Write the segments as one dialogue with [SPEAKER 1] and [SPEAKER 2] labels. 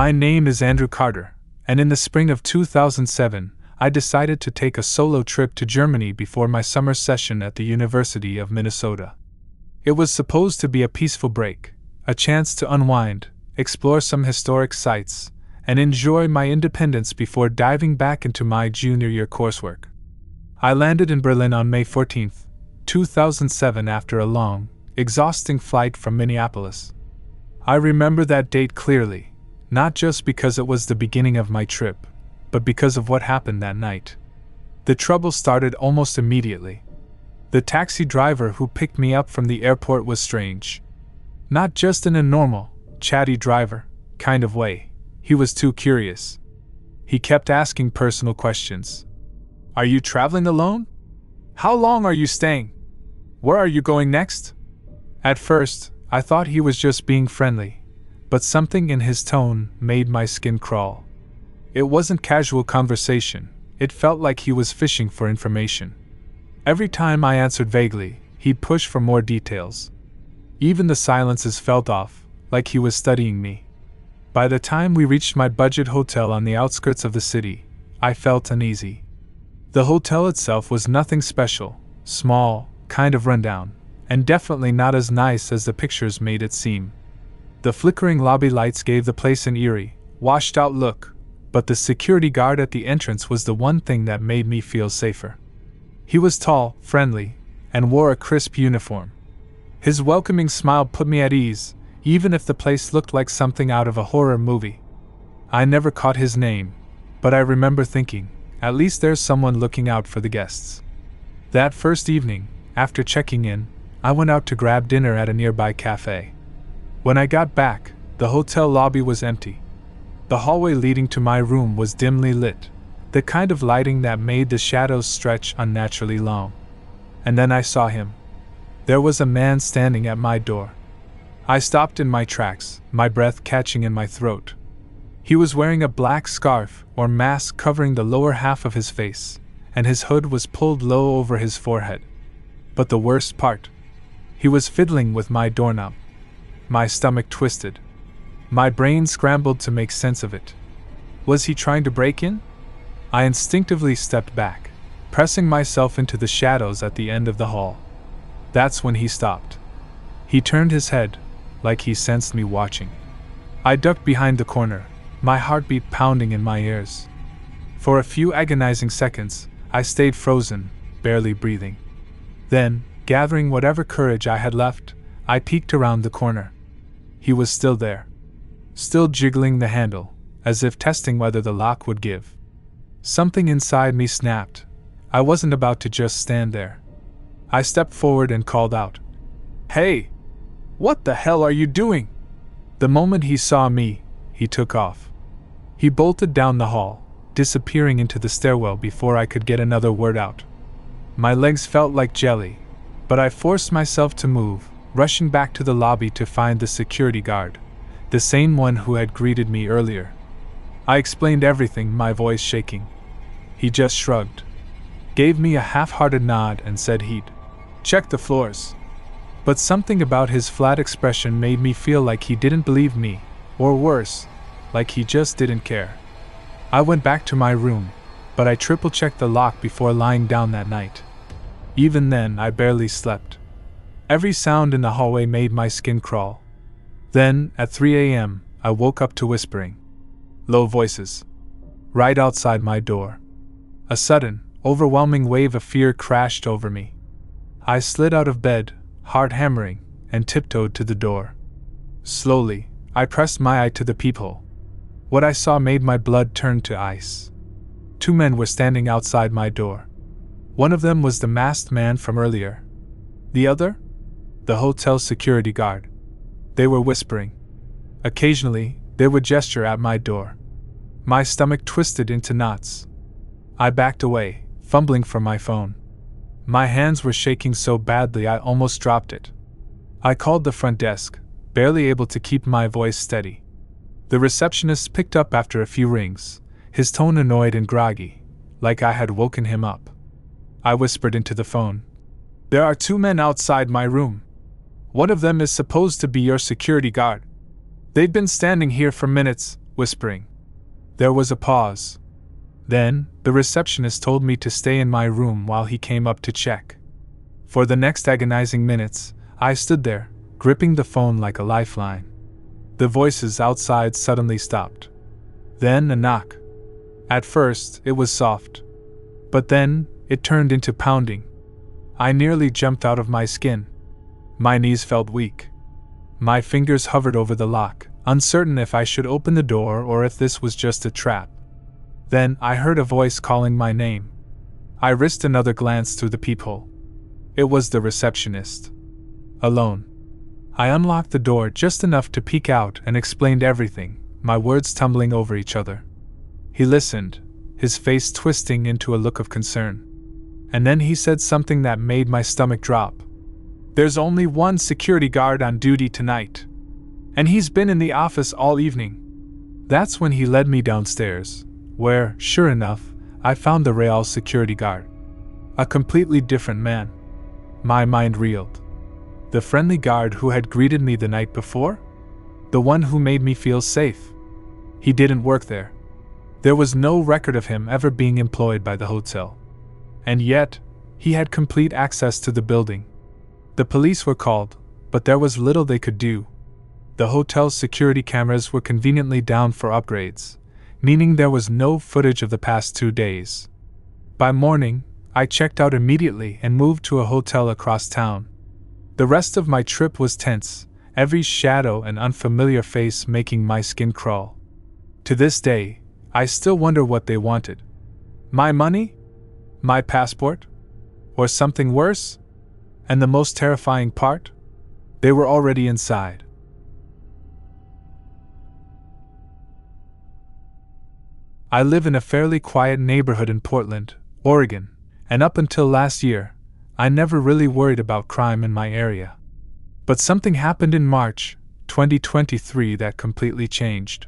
[SPEAKER 1] My name is Andrew Carter, and in the spring of 2007, I decided to take a solo trip to Germany before my summer session at the University of Minnesota. It was supposed to be a peaceful break, a chance to unwind, explore some historic sites, and enjoy my independence before diving back into my junior year coursework. I landed in Berlin on May 14, 2007 after a long, exhausting flight from Minneapolis. I remember that date clearly, not just because it was the beginning of my trip, but because of what happened that night. The trouble started almost immediately. The taxi driver who picked me up from the airport was strange. Not just in a normal, chatty driver kind of way. He was too curious. He kept asking personal questions. Are you traveling alone? How long are you staying? Where are you going next? At first, I thought he was just being friendly, but something in his tone made my skin crawl. It wasn't casual conversation, it felt like he was fishing for information. Every time I answered vaguely, he'd push for more details. Even the silences felt off, like he was studying me. By the time we reached my budget hotel on the outskirts of the city, I felt uneasy. The hotel itself was nothing special, small, kind of rundown, and definitely not as nice as the pictures made it seem. The flickering lobby lights gave the place an eerie, washed-out look, but the security guard at the entrance was the one thing that made me feel safer. He was tall, friendly, and wore a crisp uniform. His welcoming smile put me at ease, even if the place looked like something out of a horror movie. I never caught his name, but I remember thinking, at least there's someone looking out for the guests. That first evening, after checking in, I went out to grab dinner at a nearby cafe. When I got back, the hotel lobby was empty. The hallway leading to my room was dimly lit, the kind of lighting that made the shadows stretch unnaturally long. And then I saw him. There was a man standing at my door. I stopped in my tracks, my breath catching in my throat. He was wearing a black scarf or mask covering the lower half of his face, and his hood was pulled low over his forehead. But the worst part, he was fiddling with my doorknob. My stomach twisted. My brain scrambled to make sense of it. Was he trying to break in? I instinctively stepped back, pressing myself into the shadows at the end of the hall. That's when he stopped. He turned his head, like he sensed me watching. I ducked behind the corner, my heartbeat pounding in my ears. For a few agonizing seconds, I stayed frozen, barely breathing. Then, gathering whatever courage I had left, I peeked around the corner. He was still there. Still jiggling the handle, as if testing whether the lock would give. Something inside me snapped. I wasn't about to just stand there. I stepped forward and called out, "Hey! What the hell are you doing?" The moment he saw me, he took off. He bolted down the hall, disappearing into the stairwell before I could get another word out. My legs felt like jelly, but I forced myself to move, rushing back to the lobby to find the security guard, the same one who had greeted me earlier. I explained everything, my voice shaking. He just shrugged, gave me a half-hearted nod and said he'd check the floors. But something about his flat expression made me feel like he didn't believe me, or worse, like he just didn't care. I went back to my room, but I triple-checked the lock before lying down that night. Even then, I barely slept. Every sound in the hallway made my skin crawl. Then, at 3 a.m., I woke up to whispering. Low voices. Right outside my door. A sudden, overwhelming wave of fear crashed over me. I slid out of bed, heart hammering, and tiptoed to the door. Slowly, I pressed my eye to the peephole. What I saw made my blood turn to ice. 2 men were standing outside my door. One of them was the masked man from earlier. The other? The hotel security guard. They were whispering. Occasionally, they would gesture at my door. My stomach twisted into knots. I backed away, fumbling for my phone. My hands were shaking so badly I almost dropped it. I called the front desk, barely able to keep my voice steady. The receptionist picked up after a few rings, his tone annoyed and groggy, like I had woken him up. I whispered into the phone. "There are 2 men outside my room. One of them is supposed to be your security guard. They've been standing here for minutes, whispering. There was a pause. Then, the receptionist told me to stay in my room while he came up to check. For the next agonizing minutes, I stood there, gripping the phone like a lifeline. The voices outside suddenly stopped. Then a knock. At first, it was soft. But then, it turned into pounding. I nearly jumped out of my skin. My knees felt weak. My fingers hovered over the lock, uncertain if I should open the door or if this was just a trap. Then I heard a voice calling my name. I risked another glance through the peephole. It was the receptionist. Alone. I unlocked the door just enough to peek out and explained everything, my words tumbling over each other. He listened, his face twisting into a look of concern. And then he said something that made my stomach drop. There's only one security guard on duty tonight. And he's been in the office all evening. That's when he led me downstairs, where, sure enough, I found the Real security guard. A completely different man. My mind reeled. The friendly guard who had greeted me the night before? The one who made me feel safe. He didn't work there. There was no record of him ever being employed by the hotel. And yet, he had complete access to the building. The police were called, but there was little they could do. The hotel's security cameras were conveniently down for upgrades, meaning there was no footage of the past 2 days. By morning, I checked out immediately and moved to a hotel across town. The rest of my trip was tense, every shadow and unfamiliar face making my skin crawl. To this day, I still wonder what they wanted. My money? My passport? Or something worse? And the most terrifying part? They were already inside. I live in a fairly quiet neighborhood in Portland, Oregon, and up until last year, I never really worried about crime in my area. But something happened in March 2023 that completely changed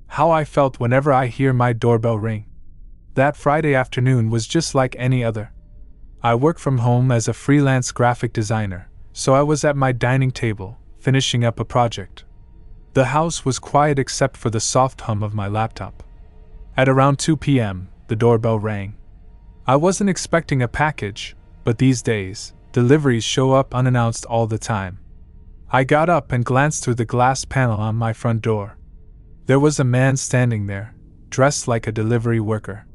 [SPEAKER 1] how I felt whenever I hear my doorbell ring. That Friday afternoon was just like any other. I work from home as a freelance graphic designer, so I was at my dining table, finishing up a project. The house was quiet except for the soft hum of my laptop. At around 2 p.m., the doorbell rang. I wasn't expecting a package, but these days, deliveries show up unannounced all the time. I got up and glanced through the glass panel on my front door. There was a man standing there, dressed like a delivery worker.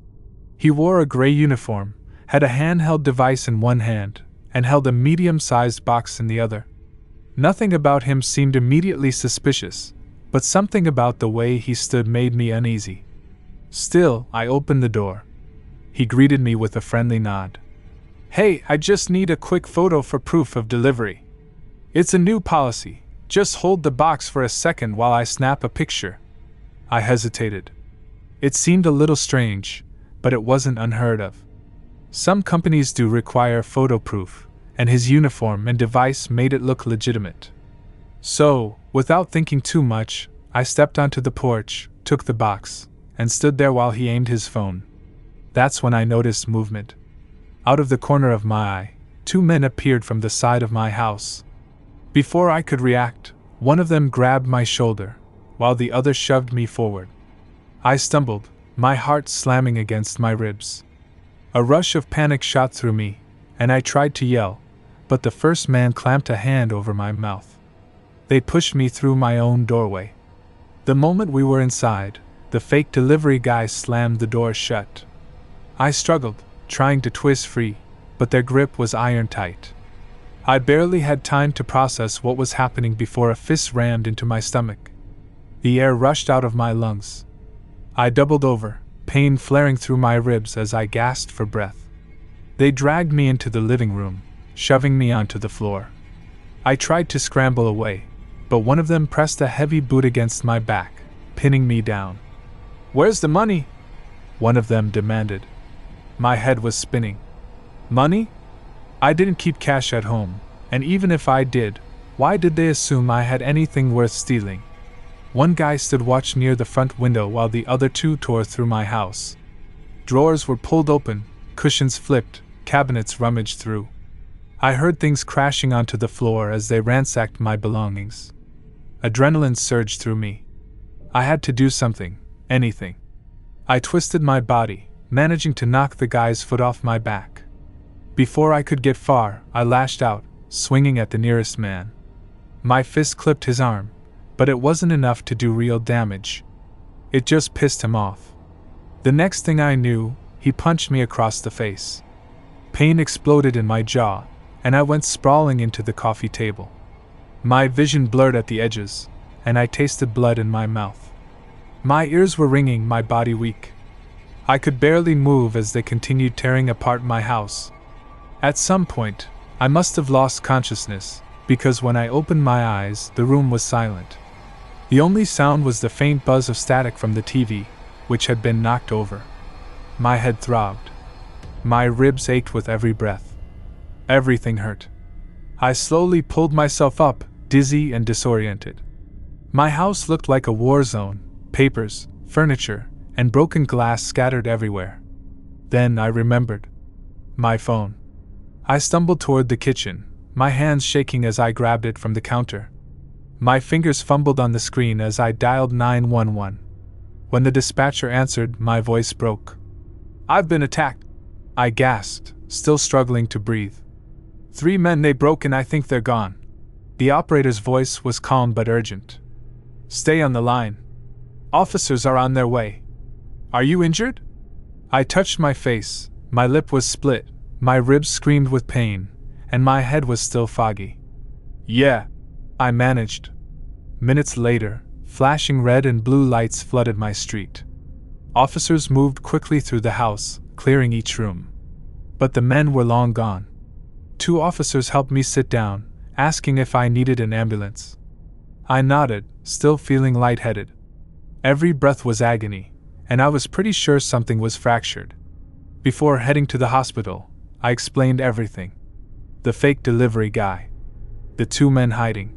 [SPEAKER 1] He wore a gray uniform, had a handheld device in one hand, and held a medium-sized box in the other. Nothing about him seemed immediately suspicious, but something about the way he stood made me uneasy. Still, I opened the door. He greeted me with a friendly nod. Hey, I just need a quick photo for proof of delivery. It's a new policy. Just hold the box for a second while I snap a picture. I hesitated. It seemed a little strange, but it wasn't unheard of. Some companies do require photo proof, and his uniform and device made it look legitimate. So, without thinking too much, I stepped onto the porch, took the box, and stood there while he aimed his phone. That's when I noticed movement. Out of the corner of my eye, 2 men appeared from the side of my house. Before I could react, one of them grabbed my shoulder, while the other shoved me forward. I stumbled, my heart slamming against my ribs. A rush of panic shot through me, and I tried to yell, but the first man clamped a hand over my mouth. They pushed me through my own doorway. The moment we were inside, the fake delivery guy slammed the door shut. I struggled, trying to twist free, but their grip was iron tight. I barely had time to process what was happening before a fist rammed into my stomach. The air rushed out of my lungs. I doubled over, pain flaring through my ribs as I gasped for breath. They dragged me into the living room, shoving me onto the floor. I tried to scramble away, but one of them pressed a heavy boot against my back, pinning me down. "Where's the money?" one of them demanded. My head was spinning. Money? I didn't keep cash at home, and even if I did, why did they assume I had anything worth stealing? One guy stood watch near the front window while the other 2 tore through my house. Drawers were pulled open, cushions flipped, cabinets rummaged through. I heard things crashing onto the floor as they ransacked my belongings. Adrenaline surged through me. I had to do something, anything. I twisted my body, managing to knock the guy's foot off my back. Before I could get far, I lashed out, swinging at the nearest man. My fist clipped his arm, but it wasn't enough to do real damage. It just pissed him off. The next thing I knew, he punched me across the face. Pain exploded in my jaw, and I went sprawling into the coffee table. My vision blurred at the edges, and I tasted blood in my mouth. My ears were ringing, my body weak. I could barely move as they continued tearing apart my house. At some point, I must have lost consciousness, because when I opened my eyes, the room was silent. The only sound was the faint buzz of static from the TV, which had been knocked over. My head throbbed. My ribs ached with every breath. Everything hurt. I slowly pulled myself up, dizzy and disoriented. My house looked like a war zone, papers, furniture, and broken glass scattered everywhere. Then I remembered. My phone. I stumbled toward the kitchen, my hands shaking as I grabbed it from the counter. My fingers fumbled on the screen as I dialed 911. When the dispatcher answered, my voice broke. "I've been attacked," I gasped, still struggling to breathe. "3 men, they broke and I think they're gone." The operator's voice was calm but urgent. "Stay on the line. Officers are on their way. Are you injured?" I touched my face, my lip was split, my ribs screamed with pain, and my head was still foggy. "Yeah," I managed. Minutes later, flashing red and blue lights flooded my street. Officers moved quickly through the house, clearing each room. But the men were long gone. 2 officers helped me sit down, asking if I needed an ambulance. I nodded, still feeling lightheaded. Every breath was agony, and I was pretty sure something was fractured. Before heading to the hospital, I explained everything. The fake delivery guy. The 2 men hiding.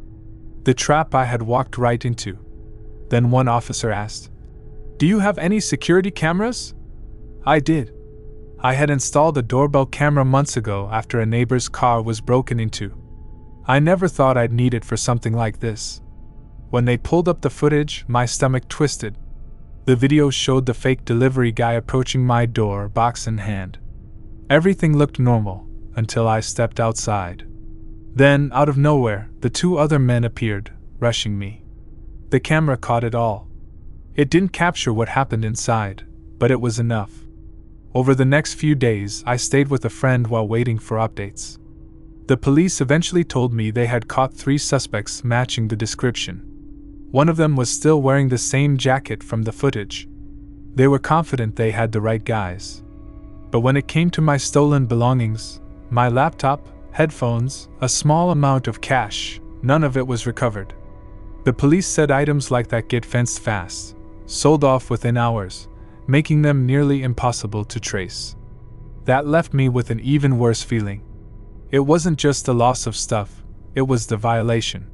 [SPEAKER 1] The trap I had walked right into. Then one officer asked, "Do you have any security cameras?" I did. I had installed a doorbell camera months ago after a neighbor's car was broken into. I never thought I'd need it for something like this. When they pulled up the footage, my stomach twisted. The video showed the fake delivery guy approaching my door, box in hand. Everything looked normal, until I stepped outside. Then, out of nowhere, the 2 other men appeared, rushing me. The camera caught it all. It didn't capture what happened inside, but it was enough. Over the next few days, I stayed with a friend while waiting for updates. The police eventually told me they had caught 3 suspects matching the description. One of them was still wearing the same jacket from the footage. They were confident they had the right guys. But when it came to my stolen belongings, my laptop, headphones, a small amount of cash, none of it was recovered. The police said items like that get fenced fast, sold off within hours, making them nearly impossible to trace. That left me with an even worse feeling. It wasn't just the loss of stuff, it was the violation.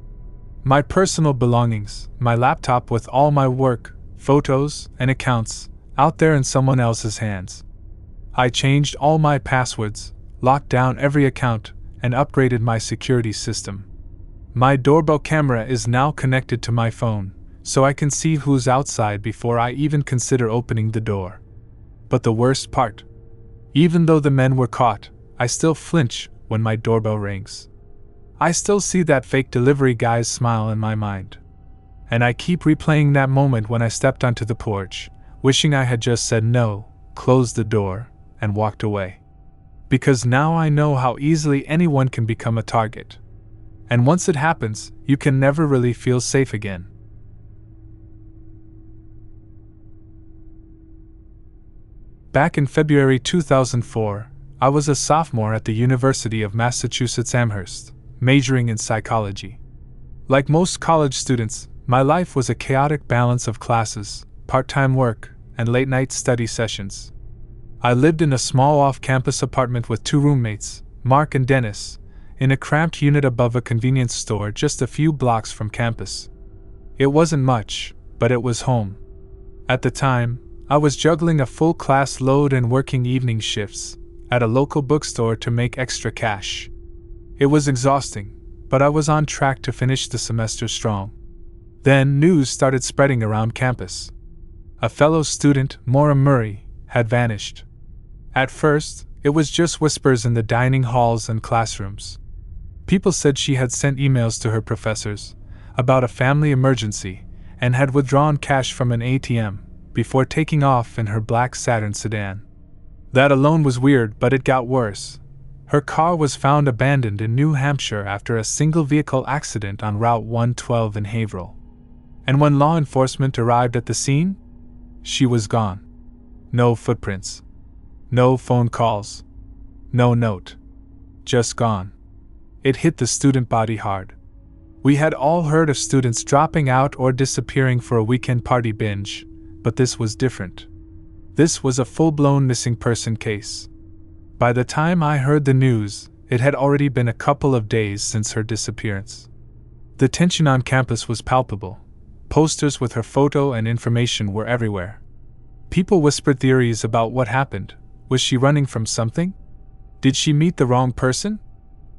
[SPEAKER 1] My personal belongings, my laptop with all my work, photos, and accounts, out there in someone else's hands. I changed all my passwords, locked down every account, and upgraded my security system. My doorbell camera is now connected to my phone, so I can see who's outside before I even consider opening the door. But the worst part? Even though the men were caught, I still flinch when my doorbell rings. I still see that fake delivery guy's smile in my mind. And I keep replaying that moment when I stepped onto the porch, wishing I had just said no, closed the door, and walked away. Because now I know how easily anyone can become a target. And once it happens, you can never really feel safe again. Back in February 2004, I was a sophomore at the University of Massachusetts Amherst, majoring in psychology. Like most college students, my life was a chaotic balance of classes, part-time work, and late-night study sessions. I lived in a small off-campus apartment with 2 roommates, Mark and Dennis, in a cramped unit above a convenience store just a few blocks from campus. It wasn't much, but it was home. At the time, I was juggling a full class load and working evening shifts at a local bookstore to make extra cash. It was exhausting, but I was on track to finish the semester strong. Then news started spreading around campus. A fellow student, Maura Murray, had vanished. At first, it was just whispers in the dining halls and classrooms. People said she had sent emails to her professors about a family emergency and had withdrawn cash from an ATM before taking off in her black Saturn sedan. That alone was weird, but it got worse. Her car was found abandoned in New Hampshire after a single-vehicle accident on Route 112 in Haverhill. And when law enforcement arrived at the scene, she was gone. No footprints. No phone calls. No note. Just gone. It hit the student body hard. We had all heard of students dropping out or disappearing for a weekend party binge, but this was different. This was a full-blown missing person case. By the time I heard the news, it had already been a couple of days since her disappearance. The tension on campus was palpable. Posters with her photo and information were everywhere. People whispered theories about what happened. Was she running from something? Did she meet the wrong person?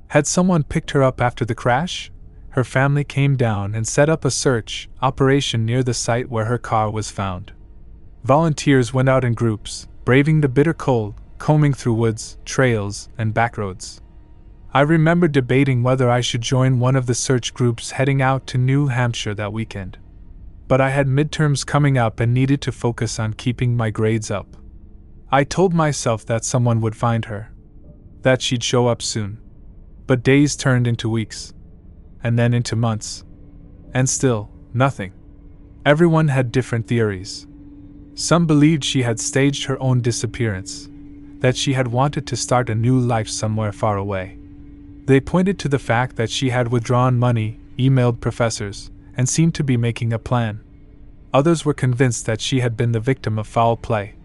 [SPEAKER 1] Had someone picked her up after the crash? Her family came down and set up a search operation near the site where her car was found. Volunteers went out in groups, braving the bitter cold, combing through woods, trails, and backroads. I remember debating whether I should join one of the search groups heading out to New Hampshire that weekend. But I had midterms coming up and needed to focus on keeping my grades up. I told myself that someone would find her, that she'd show up soon. But days turned into weeks, and then into months. And still, nothing. Everyone had different theories. Some believed she had staged her own disappearance, that she had wanted to start a new life somewhere far away. They pointed to the fact that she had withdrawn money, emailed professors, and seemed to be making a plan. Others were convinced that she had been the victim of foul play.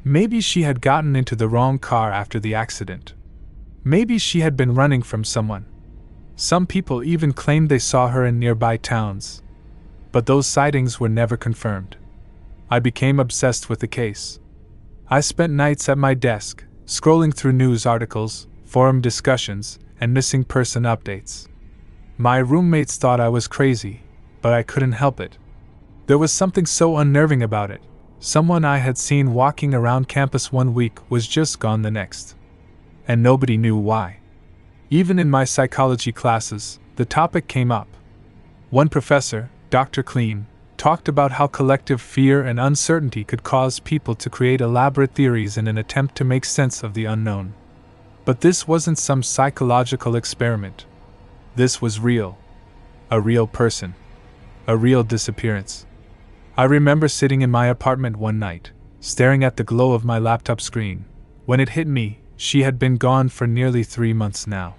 [SPEAKER 1] Maybe she had gotten into the wrong car after the accident. Maybe she had been running from someone. Some people even claimed they saw her in nearby towns. But those sightings were never confirmed. I became obsessed with the case. I spent nights at my desk, scrolling through news articles, forum discussions, and missing person updates. My roommates thought I was crazy, but I couldn't help it. There was something so unnerving about it. Someone I had seen walking around campus one week was just gone the next. And nobody knew why. Even in my psychology classes, the topic came up. One professor, Dr. Clean, talked about how collective fear and uncertainty could cause people to create elaborate theories in an attempt to make sense of the unknown. But this wasn't some psychological experiment. This was real. A real person. A real disappearance. I remember sitting in my apartment one night, staring at the glow of my laptop screen. When it hit me, she had been gone for nearly 3 months now.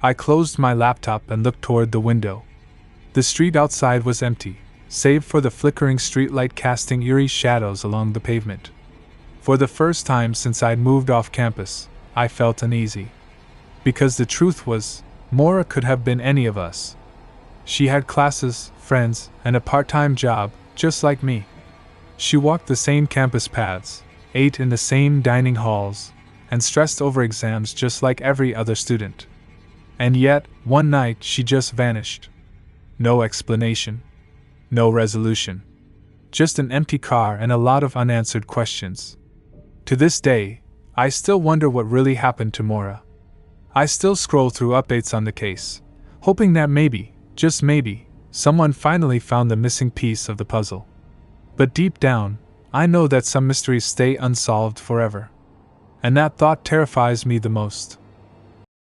[SPEAKER 1] I closed my laptop and looked toward the window. The street outside was empty, save for the flickering streetlight casting eerie shadows along the pavement. For the first time since I'd moved off campus, I felt uneasy. Because the truth was, Maura could have been any of us. She had classes, friends, and a part-time job, just like me. She walked the same campus paths, ate in the same dining halls, and stressed over exams just like every other student. And yet, one night she just vanished. No explanation. No resolution. Just an empty car and a lot of unanswered questions. To this day, I still wonder what really happened to Maura. I still scroll through updates on the case, hoping that maybe, just maybe, someone finally found the missing piece of the puzzle. But deep down, I know that some mysteries stay unsolved forever. And that thought terrifies me the most.